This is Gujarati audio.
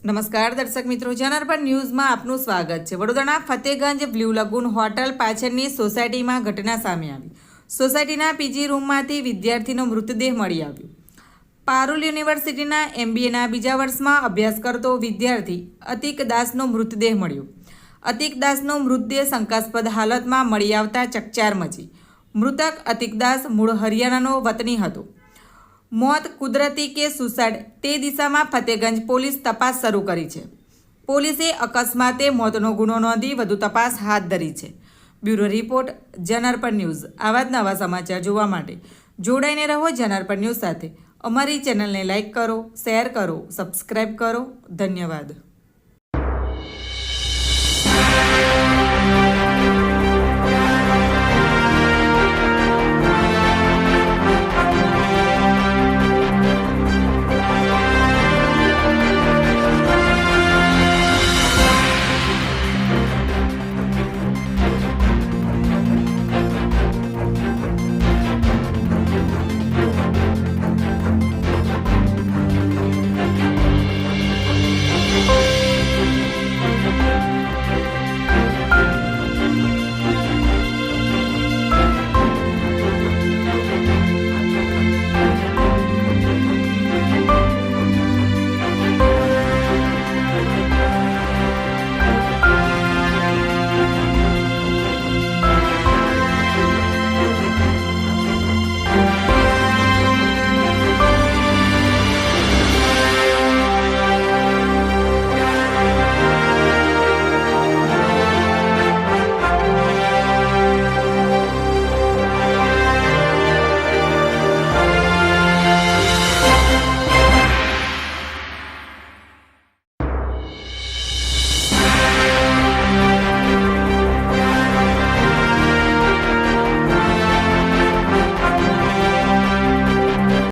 નમસ્કાર દર્શક મિત્રો, જનાર્પણ ન્યૂઝમાં આપનું સ્વાગત છે। વડોદરાના ફતેગંજ બ્લુ લગૂન હોટલ પાછળની સોસાયટીમાં ઘટના સામે આવી। સોસાયટીના પીજી રૂમમાંથી વિદ્યાર્થીનો મૃતદેહ મળી આવ્યો। પારુલ યુનિવર્સિટીના MBAના બીજા વર્ષમાં અભ્યાસ કરતો વિદ્યાર્થી અતિક દાસનો મૃતદેહ મળ્યો। અતિક દાસનો મૃતદેહ શંકાસ્પદ હાલતમાં મળી આવતા ચકચાર મચી। મૃતક અતિક દાસ મૂળ હરિયાણાનો વતની હતો। મોત કુદરતી કે સુસાઇડ તે દિશામાં ફતેગંજ પોલીસ તપાસ શરૂ કરી છે। પોલીસે અકસ્માતે મોતનો ગુનો નોંધી વધુ તપાસ હાથ ધરી છે। Bureau report, જનાર્પણ news. આવા જ નવા સમાચાર જોવા માટે જોડાઈને રહો જનાર્પણ ન્યૂઝ સાથે। અમારી ચેનલને લાઇક કરો, શેર કરો, સબસ્ક્રાઇબ કરો। ધન્યવાદ।